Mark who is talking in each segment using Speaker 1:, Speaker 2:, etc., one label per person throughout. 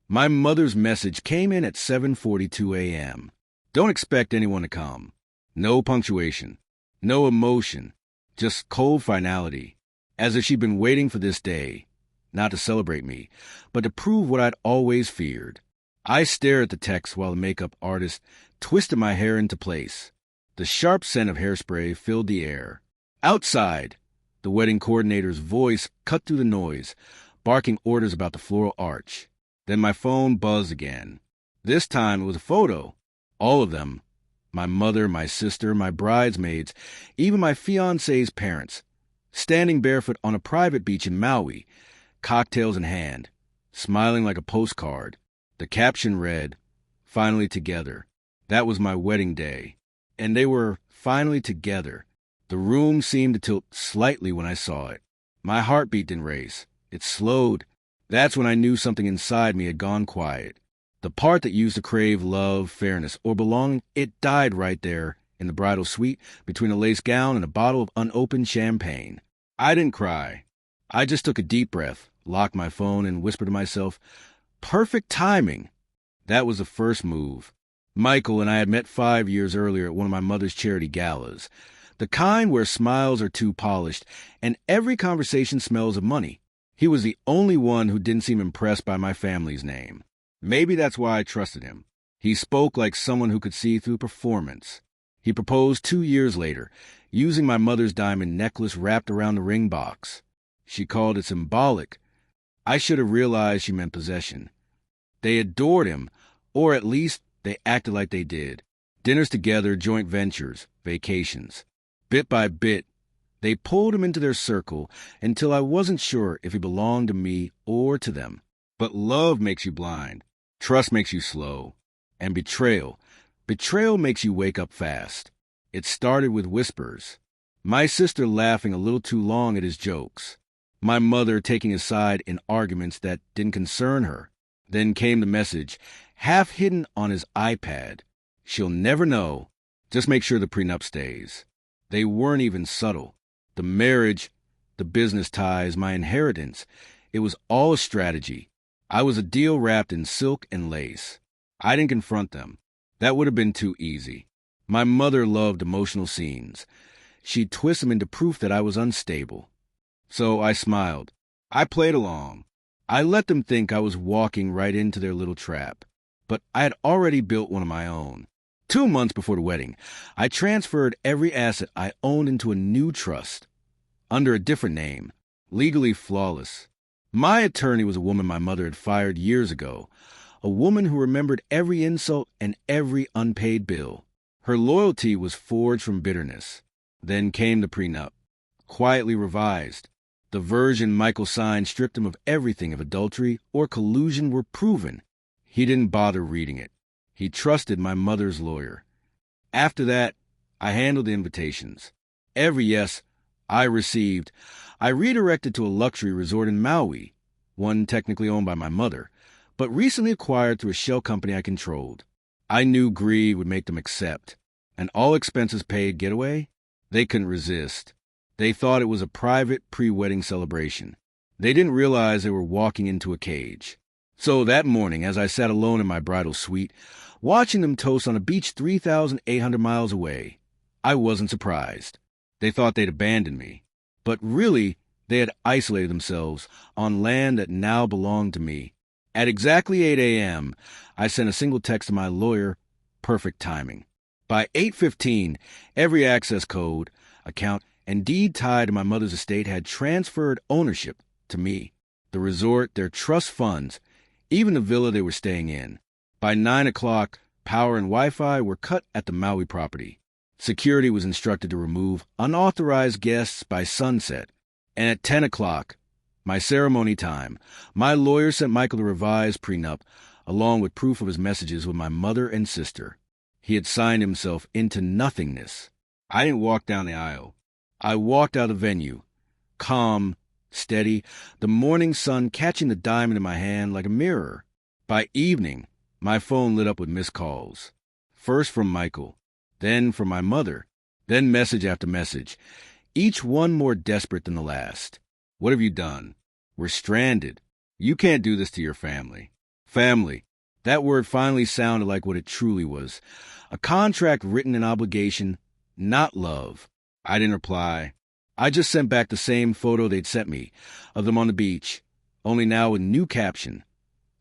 Speaker 1: My mother's message came in at 7:42 a.m. Don't expect anyone to come. No punctuation. No emotion. Just cold finality. As if she'd been waiting for this day. Not to celebrate me, but to prove what I'd always feared. I stared at the text while the makeup artist twisted my hair into place. The sharp scent of hairspray filled the air. Outside! The wedding coordinator's voice cut through the noise, barking orders about the floral arch. Then my phone buzzed again. This time it was a photo. All of them. My mother, my sister, my bridesmaids, even my fiancé's parents. Standing barefoot on a private beach in Maui, cocktails in hand, smiling like a postcard. The caption read, "Finally together." That was my wedding day. And they were finally together. The room seemed to tilt slightly when I saw it. My heartbeat didn't race. It slowed. That's when I knew something inside me had gone quiet. The part that used to crave love, fairness, or belonging, it died right there in the bridal suite between a lace gown and a bottle of unopened champagne. I didn't cry. I just took a deep breath, locked my phone, and whispered to myself, "Perfect timing." That was the first move. Michael and I had met 5 years earlier at one of my mother's charity galas, the kind where smiles are too polished and every conversation smells of money. He was the only one who didn't seem impressed by my family's name. Maybe that's why I trusted him. He spoke like someone who could see through performance. He proposed 2 years later, using my mother's diamond necklace wrapped around the ring box. She called it symbolic. I should have realized she meant possession. They adored him, or at least they acted like they did. Dinners together, joint ventures, vacations. Bit by bit, they pulled him into their circle until I wasn't sure if he belonged to me or to them. But love makes you blind. Trust makes you slow. And betrayal makes you wake up fast. It started with whispers. My sister laughing a little too long at his jokes. My mother taking his side in arguments that didn't concern her. Then came the message, half hidden on his iPad. "She'll never know. Just make sure the prenup stays." They weren't even subtle. The marriage, the business ties, my inheritance, it was all a strategy. I was a deal wrapped in silk and lace. I didn't confront them. That would have been too easy. My mother loved emotional scenes. She'd twist them into proof that I was unstable. So I smiled. I played along. I let them think I was walking right into their little trap. But I had already built one of my own. 2 months before the wedding, I transferred every asset I owned into a new trust, under a different name, legally flawless. My attorney was a woman my mother had fired years ago, a woman who remembered every insult and every unpaid bill. Her loyalty was forged from bitterness. Then came the prenup, quietly revised. The version Michael signed stripped him of everything if adultery or collusion were proven. He didn't bother reading it. He trusted my mother's lawyer. After that, I handled the invitations. Every yes I received, I redirected to a luxury resort in Maui, one technically owned by my mother, but recently acquired through a shell company I controlled. I knew greed would make them accept. An all-expenses-paid getaway? They couldn't resist. They thought it was a private pre-wedding celebration. They didn't realize they were walking into a cage. So that morning, as I sat alone in my bridal suite, watching them toast on a beach 3,800 miles away, I wasn't surprised. They thought they'd abandoned me. But really, they had isolated themselves on land that now belonged to me. At exactly 8 a.m., I sent a single text to my lawyer, perfect timing. By 8:15, every access code, account, and deed tied to my mother's estate had transferred ownership to me. The resort, their trust funds, even the villa they were staying in. By 9 o'clock, power and Wi-Fi were cut at the Maui property. Security was instructed to remove unauthorized guests by sunset. And at 10 o'clock, my ceremony time, my lawyer sent Michael the revised prenup, along with proof of his messages with my mother and sister. He had signed himself into nothingness. I didn't walk down the aisle. I walked out of the venue, calm, steady, the morning sun catching the diamond in my hand like a mirror. By evening, my phone lit up with missed calls. First from Michael, then from my mother, then message after message, each one more desperate than the last. "What have you done? We're stranded. You can't do this to your family." Family. That word finally sounded like what it truly was. A contract written in obligation, not love. I didn't reply. I just sent back the same photo they'd sent me, of them on the beach, only now with new caption.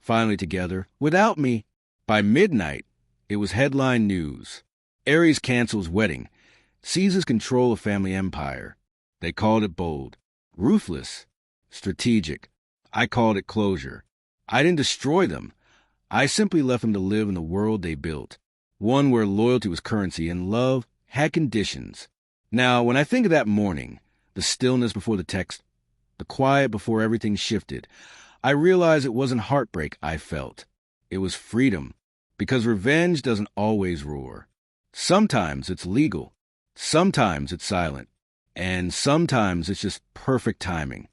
Speaker 1: Finally together, without me. By midnight, it was headline news. Aries cancels wedding, seizes control of family empire. They called it bold, ruthless, strategic. I called it closure. I didn't destroy them. I simply left them to live in the world they built, one where loyalty was currency and love had conditions. Now, when I think of that morning, the stillness before the text, the quiet before everything shifted, I realize it wasn't heartbreak I felt. It was freedom, because revenge doesn't always roar. Sometimes it's legal, sometimes it's silent, and sometimes it's just perfect timing.